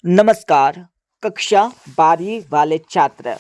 नमस्कार। कक्षा 12वीं वाले छात्र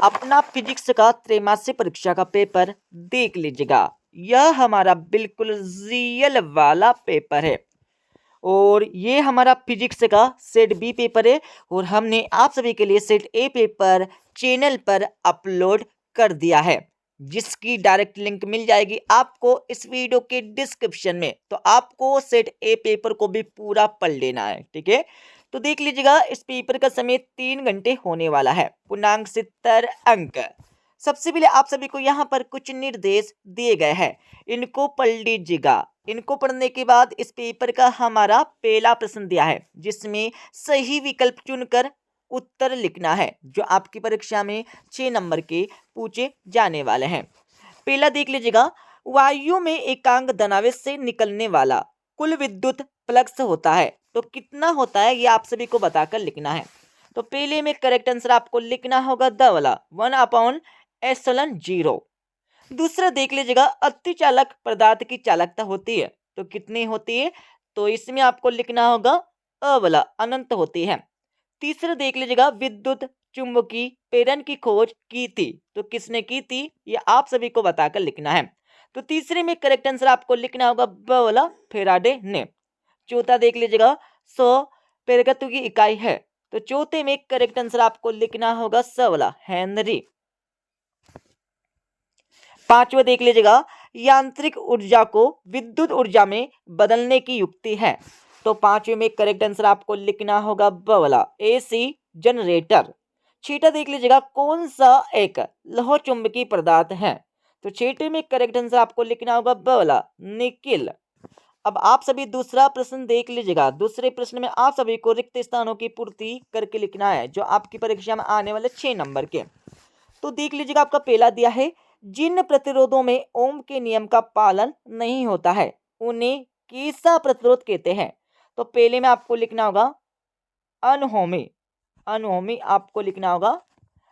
अपना फिजिक्स का त्रैमासिक परीक्षा का पेपर देख लीजिएगा। यह हमारा बिल्कुल रियल वाला पेपर है और ये हमारा फिजिक्स का सेट बी पेपर है और हमने आप सभी के लिए सेट ए पेपर चैनल पर अपलोड कर दिया है, जिसकी डायरेक्ट लिंक मिल जाएगी आपको इस वीडियो के डिस्क्रिप्शन में। तो आपको सेट ए पेपर को भी पूरा पढ़ लेना है, ठीक है। तो देख लीजिएगा, इस पेपर का समय 3 घंटे होने वाला है। पूर्णांक 70 अंक। सबसे पहले आप सभी को यहाँ पर कुछ निर्देश दिए गए हैं, इनको पढ़ लीजिएगा। इनको पढ़ने के बाद इस पेपर का हमारा पहला प्रश्न दिया है, जिसमें सही विकल्प चुनकर उत्तर लिखना है, जो आपकी परीक्षा में 6 नंबर के पूछे जाने वाले हैं। पहला देख लीजिएगा, वायु में एकांक धनावेश से निकलने वाला कुल विद्युत फ्लक्स होता है तो कितना होता है, ये आप सभी को बताकर लिखना है। तो पहले में करेक्ट आंसर आपको लिखना होगा द वाला 1/ε0। दूसरा देख लीजिएगा, अतिचालक पदार्थ की चालकता होती है तो कितनी होती है, तो इसमें आपको लिखना होगा अ वाला अनंत होती है। तीसरा देख लीजिएगा, विद्युत चुंबकीय प्रेरण की खोज की थी तो किसने की थी, ये आप सभी को बताकर लिखना है। तो तीसरे में करेक्ट आंसर आपको लिखना होगा ब वाला फेराडे ने। चौथा देख लीजिएगा, 100 पेरगत्व की इकाई है तो चौथे में करेक्ट आंसर आपको लिखना होगा स वाला हेनरी। पांचवा देख लीजिएगा, यांत्रिक ऊर्जा को विद्युत ऊर्जा में बदलने की युक्ति है तो पांचवे में करेक्ट आंसर आपको लिखना होगा ब वाला एसी जनरेटर। छठा देख लीजिएगा, कौन सा एक लौह चुंबकीय पदार्थ है तो छठे में करेक्ट आंसर आपको लिखना होगा ब वाला निकिल। अब आप सभी दूसरा प्रश्न देख लीजिएगा। दूसरे प्रश्न में आप सभी को रिक्त स्थानों की पूर्ति करके लिखना है, जो आपकी परीक्षा में आने वाले 6 नंबर के। तो देख लीजिएगा, आपका पहला दिया है, जिन प्रतिरोधों में ओम के नियम का पालन नहीं होता है उन्हें कैसा प्रतिरोध कहते हैं। तो पहले में आपको लिखना होगा अनहोमी। अनहोमी आपको लिखना होगा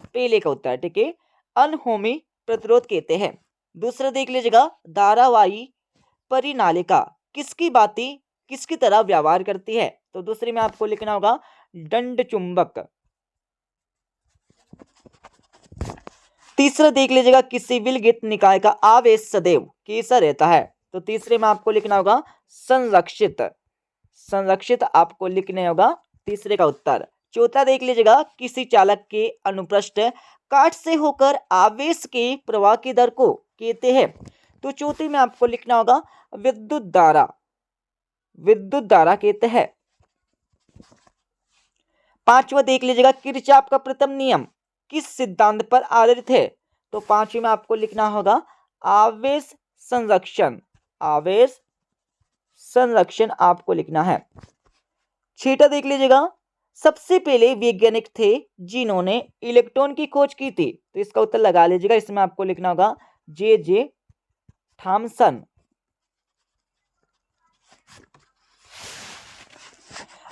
पहले का उत्तर, ठीक है। अनहोमी प्रतिरोध कहते हैं। दूसरा देख लीजिएगा, धारावाही परिनालिका किसकी भांति किसकी तरह व्यवहार करती है तो दूसरे में आपको लिखना होगा दंड चुंबक। तीसरा देख लीजिएगा, किसी विलगित निकाय का आवेश सदैव कैसा रहता है तो तीसरे में आपको लिखना होगा संरक्षित। संरक्षित आपको लिखने होगा तीसरे का उत्तर। चौथा देख लीजिएगा, किसी चालक के अनुप्रस्थ काट से होकर आवेश के प्रवाह की दर को कहते हैं तो चौथे में आपको लिखना होगा विद्युत धारा। विद्युत धारा कहते हैं। पांचवा देख लीजिएगा, किरचॉफ का प्रथम नियम किस सिद्धांत पर आधारित है तो पांचवे में आपको लिखना होगा आवेश संरक्षण। आवेश संरक्षण आपको लिखना है। छठा देख लीजिएगा, सबसे पहले वैज्ञानिक थे जिन्होंने इलेक्ट्रॉन की खोज की थी तो इसका उत्तर लगा लीजिएगा। इसमें आपको लिखना होगा जे थॉमसन।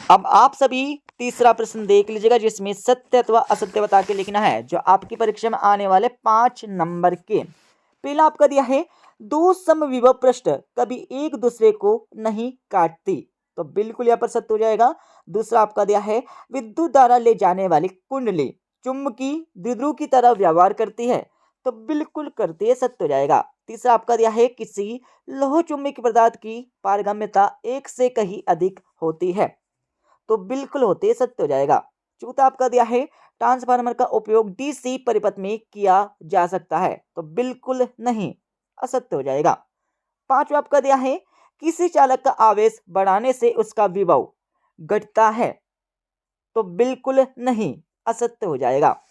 अब आप सभी तीसरा प्रश्न देख लीजिएगा, जिसमें सत्य अथवा असत्य बता के लिखना है, जो आपकी परीक्षा में आने वाले 5 नंबर के। पहला आपका दिया है, दो समविभव पृष्ठ कभी एक दूसरे को नहीं काटती तो बिल्कुल यहाँ पर सत्य हो जाएगा। दूसरा आपका दिया है, विद्युत धारा ले जाने वाली कुंडली चुंबकीय द्विध्रुव की तरह व्यवहार करती है तो बिल्कुल करती है, सत्य हो जाएगा। तीसरा आपका दिया है, किसी लौह चुंबकीय पदार्थ की पारगम्यता एक से कहीं अधिक होती है तो बिल्कुल होते हैं, सत्य हो जाएगा। चौथा आपका दिया है, ट्रांसफार्मर का उपयोग डीसी परिपथ में किया जा सकता है तो बिल्कुल नहीं, असत्य हो जाएगा। पांचवा आपका दिया है, किसी चालक का आवेश बढ़ाने से उसका विभव घटता है तो बिल्कुल नहीं, असत्य हो जाएगा।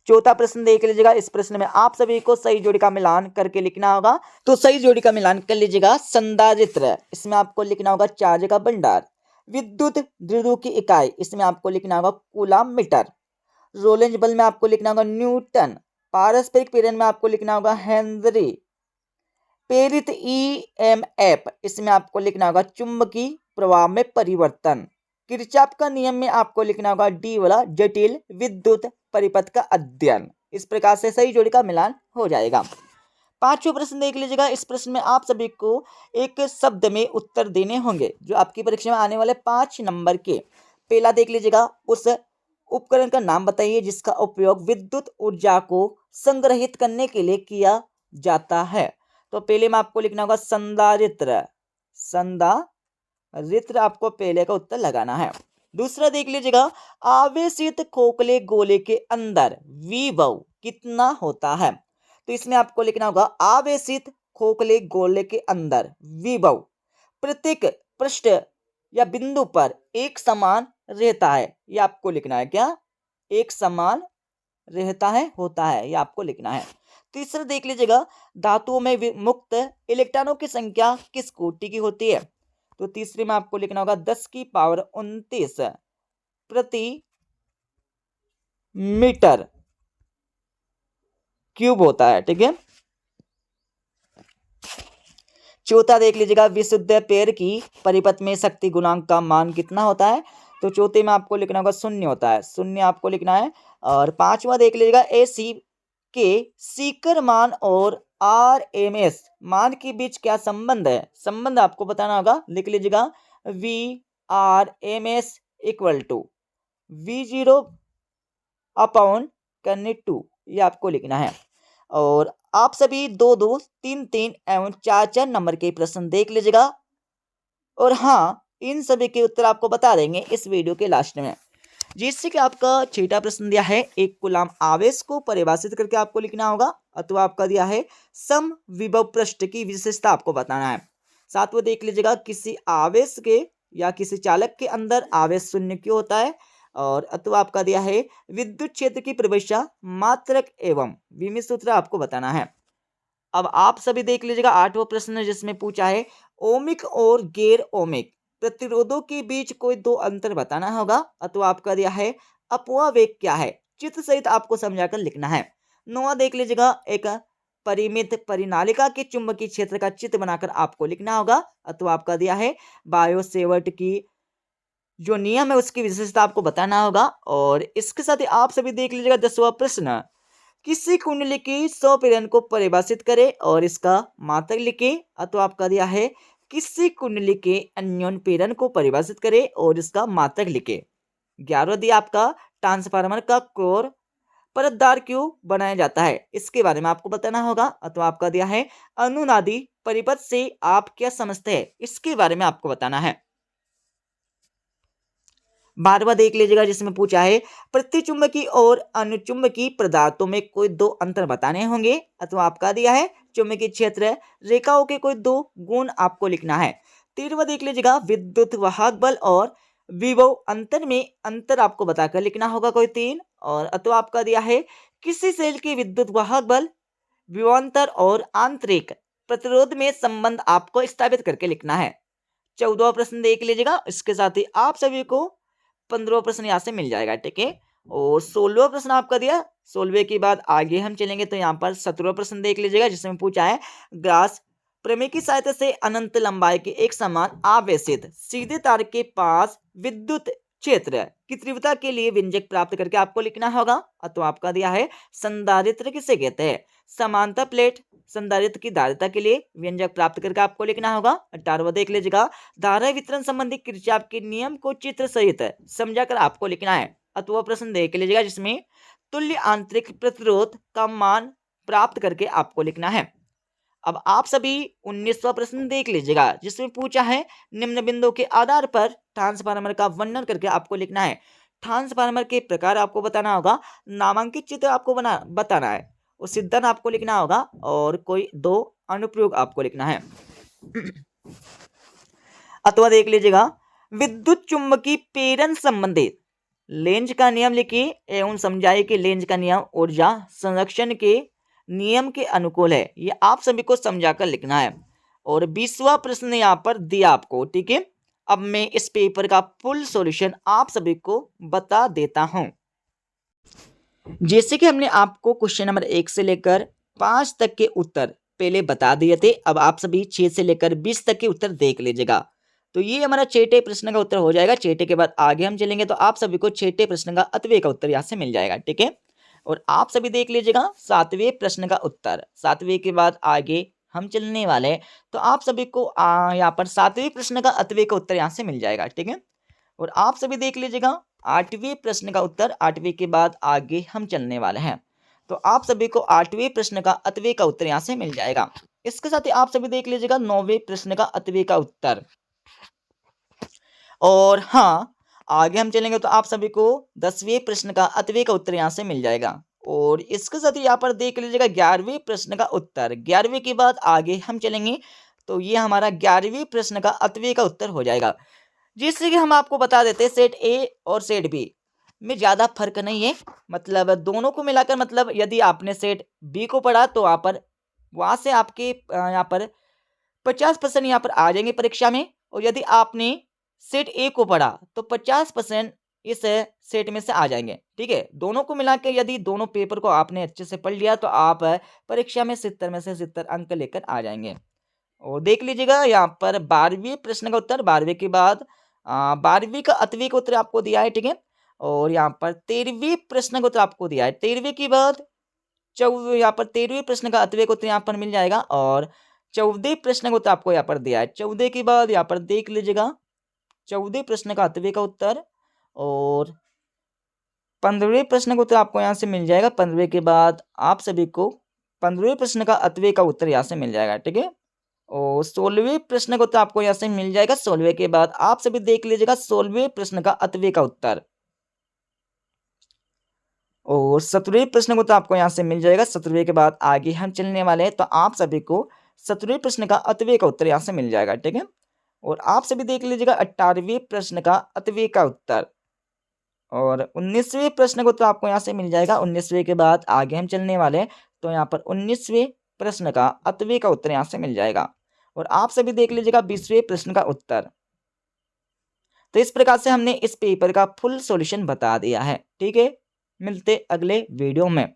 चौथा प्रश्न देख लीजिएगा। इस प्रश्न में आप सभी को सही जोड़ी का मिलान करके लिखना होगा। तो सही जोड़ी का मिलान कर लीजिएगा। संधारित्र, इसमें आपको लिखना होगा चार्ज का भंडार। विद्युत द्विध्रुव की इकाई, इसमें आपको लिखना होगा कूलम मीटर। रोलेंज बल में आपको लिखना होगा न्यूटन। पारस्परिक प्रेरण में आपको लिखना होगा हेनरी। प्रेरित ईएमएफ, इसमें आपको लिखना होगा चुंबकीय प्रवाह में परिवर्तन। किरचॉफ का नियम में आपको लिखना होगा डी वाला जटिल विद्युत परिपथ का अध्ययन। इस प्रकार से सही जोड़ी का मिलान हो जाएगा। पांचवा प्रश्न देख लीजिएगा। इस प्रश्न में आप सभी को एक शब्द में उत्तर देने होंगे, जो आपकी परीक्षा में आने वाले 5 नंबर के। पहला देख लीजिएगा, उस उपकरण का नाम बताइए जिसका उपयोग विद्युत ऊर्जा को संग्रहित करने के लिए किया जाता है। तो पहले में आपको लिखना होगा संधारित्र। संधारित्र आपको पहले का उत्तर लगाना है। दूसरा देख लीजिएगा, आवेशित खोखले गोले के अंदर विभव कितना होता है। तो इसमें आपको लिखना होगा आवेशित खोखले गोले के अंदर विभव प्रत्येक पृष्ठ या बिंदु पर एक समान रहता है। ये आपको लिखना है। क्या एक समान रहता है, होता है, ये आपको लिखना है। तीसरा देख लीजिएगा, धातुओं में मुक्त इलेक्ट्रॉनों की संख्या किस कोटि की होती है। तो तीसरे में आपको लिखना होगा 10 की पावर 29 प्रति मीटर क्यूब होता है। ठीक है। चौथा देख लीजिएगा, विशुद्ध पेय की परिपथ में शक्ति गुणांक का मान कितना होता है। तो चौथे में आपको लिखना होगा 0 होता है, 0 आपको लिखना है। और पांचवा देख लीजिएगा, एसी के सीकर मान और आरएमएस मान के बीच क्या संबंध है। संबंध आपको बताना होगा, लिख लीजिएगा V R M S equal to V0 upon करने 2, ये आपको लिखना है। और आप सभी 2 2 3 3 एवं 4 4 नंबर के प्रश्न देख लीजिएगा। और हाँ, इन सभी के उत्तर आपको बता देंगे इस वीडियो के लास्ट में। जिससे कि आपका छठा प्रश्न दिया है, एक कूलाम आवेश को परिभाषित करके आपको लिखना होगा। अथवा आपका दिया है सम विभव पृष्ठ की विशेषता आपको बताना है। सातवां देख लीजिएगा, किसी आवेश के या किसी चालक के अंदर आवेश शून्य क्यों होता है। और अथवा आपका दिया है विद्युत क्षेत्र की परिभाषा मात्रक एवं विमित सूत्र आपको बताना है। अब आप सभी देख लीजिएगा आठवां प्रश्न, जिसमें पूछा है ओमिक और गैर ओमिक प्रतिरोधों के बीच कोई 2 अंतर बताना होगा। अथवा आपका दिया है अपव्यय वेग क्या है, चित्र सहित आपको समझाकर लिखना है। नौवां देख लीजिएगा, एक परिमित परिनालिका के चुंबकीय क्षेत्र का चित्र बनाकर आपको लिखना होगा। अथवा आपका दिया है बायो सेवर्ट की जो नियम है उसकी विशेषता आपको बताना होगा। और इसके साथ ही आप सभी देख लीजिएगा 10वां प्रश्न, किसी कुंडली की स्वपीड़न को परिभाषित करें और इसका मात्रक लिखें। अथवा आपका दिया है किसी कुंडली के अन्योन पीड़न को परिभाषित करें और इसका मात्रक लिखें। 11वां दिया आपका ट्रांसफार्मर का कोर परतदार क्यों बनाया जाता है, इसके बारे में आपको बताना होगा। अथवा आपका दिया है अनुनादी परिपथ से आप क्या समझते हैं, इसके बारे में आपको बताना है। 12वां देख लीजिएगा, जिसमें पूछा है प्रतिचुंबकी और अनुचुंबकी पदार्थों में कोई 2 अंतर बताने होंगे। अथवा आपका दिया है चुंबकीय क्षेत्र रेखाओं के कोई 2 गुण आपको लिखना है। 13वां देख लीजिएगा, विद्युत वाहक बल और विभव अंतर में अंतर आपको बताकर लिखना होगा कोई 3। और अथवा आपका दिया है किसी सेल के विद्युत वाहक बल विभवांतर और आंतरिक प्रतिरोध में संबंध आपको स्थापित करके लिखना है। 14वां प्रश्न देख लीजिएगा, इसके साथ ही आप सभी को 15वां प्रश्न यहाँ से मिल जाएगा। ठीक है। और 16वां प्रश्न आपका दिया, 16वें के बाद आगे हम चलेंगे तो यहाँ पर 17वां प्रश्न देख लीजिएगा, जिसमें पूछा है ग्रास प्रमेय की सहायता से अनंत लंबाई के एक समान आवेशित सीधे तार के पास विद्युत क्षेत्र की तीव्रता के लिए व्यंजक प्राप्त करके आपको लिखना होगा। अथवा आपका दिया है संधारित्र किसे कहते हैं, समांतर प्लेट संधारित्र की धारिता के लिए व्यंजक प्राप्त करके आपको लिखना होगा। 18वां देख लीजिएगा, धारा वितरण संबंधी किरचॉफ के नियम को चित्र सहित समझाकर आपको लिखना है। अथवा प्रश्न देख लीजिएगा, जिसमें तुल्य आंतरिक प्रतिरोध का मान प्राप्त करके आपको लिखना है। अब आप सभी 19वां प्रश्न देख लीजिएगा, जिसमें पूछा है निम्न बिंदु के आधार पर ट्रांसफार्मर का वर्णन करके आपको लिखना है। ट्रांसफार्मर के प्रकार आपको बताना होगा, नामांकित चित्र आपको बताना है, और सिद्धांत आपको लिखना होगा, और कोई 2 अनुप्रयोग आपको लिखना है। अथवा देख लीजिएगा, विद्युत चुंबकीय प्रेरण संबंधित लेंज का नियम लिखिए एवं समझाइए कि लेंज का नियम ऊर्जा संरक्षण के नियम के अनुकूल है। ये आप सभी को समझाकर लिखना है। और 20वां प्रश्न यहाँ पर दिया आपको। ठीक है। अब मैं इस पेपर का फुल सॉल्यूशन आप सभी को बता देता हूं। जैसे कि हमने आपको क्वेश्चन नंबर 1 से लेकर 5 तक के उत्तर पहले बता दिए थे, अब आप सभी 6 से लेकर 20 तक के उत्तर देख लीजिएगा। तो ये हमारा छठे प्रश्न का उत्तर हो जाएगा। छठे के बाद आगे हम चलेंगे तो आप सभी को छठे प्रश्न का अतवे का उत्तर यहाँ से मिल जाएगा। ठीक है। और आप सभी देख लीजिएगा 7वें प्रश्न का उत्तर। 7वें के बाद आगे हम चलने वाले हैं तो आप सभी को यहाँ पर 7वें प्रश्न का अतवे का उत्तर यहाँ से मिल जाएगा। ठीक है। और आप सभी देख लीजिएगा 8वें प्रश्न का उत्तर। 8वें के बाद आगे हम चलने वाले हैं, तो आप सभी को 8वें प्रश्न का 8वें का उत्तर यहाँ से मिल जाएगा। इसके साथ ही आप सभी देख लीजिएगा 9वें प्रश्न का 8वें का उत्तर। और हाँ, आगे हम चलेंगे तो आप सभी को 10वें प्रश्न का 8वें का उत्तर यहाँ से मिल जाएगा। और इसके साथ ही यहाँ पर देख लीजिएगा 11वें प्रश्न का उत्तर। 11वें के बाद आगे हम चलेंगे तो ये हमारा 11वें प्रश्न का 8वें का उत्तर हो जाएगा। जिससे कि हम आपको बता देते हैं सेट ए और सेट बी में ज़्यादा फर्क नहीं है, मतलब दोनों को मिलाकर, मतलब यदि आपने सेट बी को पढ़ा तो वहाँ से आपके यहाँ पर 50% यहाँ पर आ जाएंगे परीक्षा में, और यदि आपने सेट ए को पढ़ा तो 50% इस सेट में से आ जाएंगे। ठीक है, दोनों को मिला के यदि दोनों पेपर को आपने अच्छे से पढ़ लिया तो आप परीक्षा में 70 में से 70 अंक लेकर आ जाएंगे। और देख लीजिएगा यहाँ पर 12वें प्रश्न का उत्तर। 12वें के बाद 12वीं का 8वें का उत्तर आपको दिया है। ठीक है, और यहाँ पर 13वें प्रश्न का उत्तर आपको दिया है। 13वें के बाद यहाँ पर 13वें प्रश्न का 8वें का उत्तर यहाँ पर मिल जाएगा, और 14वें प्रश्न का उत्तर आपको यहाँ पर दिया है। 14 के बाद यहाँ पर देख लीजिएगा 14वें प्रश्न का 8वें का उत्तर, और 15वें प्रश्न का उत्तर आपको यहाँ से मिल जाएगा। 15वें के बाद आप सभी को 15वें प्रश्न का 8वें का उत्तर यहाँ से मिल जाएगा। ठीक है, और 16वें प्रश्न का उत्तर आपको यहाँ से मिल जाएगा। 16वें के बाद आप सभी देख लीजिएगा 16वें प्रश्न का 8वें का उत्तर, और 17वें प्रश्न का उत्तर आपको यहाँ से मिल जाएगा। 17वें के बाद आगे हम चलने वाले हैं तो आप सभी को 17वें प्रश्न का 8वें का उत्तर यहाँ से मिल जाएगा। ठीक है, और आप सभी देख लीजिएगा 18वें प्रश्न का 8वें का उत्तर, और 19वें प्रश्न का उत्तर आपको यहाँ से मिल जाएगा। 19वें के बाद आगे हम चलने वाले हैं तो यहाँ पर 19वें प्रश्न का 8वें का उत्तर यहाँ से मिल जाएगा, और आप सभी देख लीजिएगा 20वें प्रश्न का उत्तर। तो इस प्रकार से हमने इस पेपर का फुल सॉल्यूशन बता दिया है। ठीक है, मिलते अगले वीडियो में।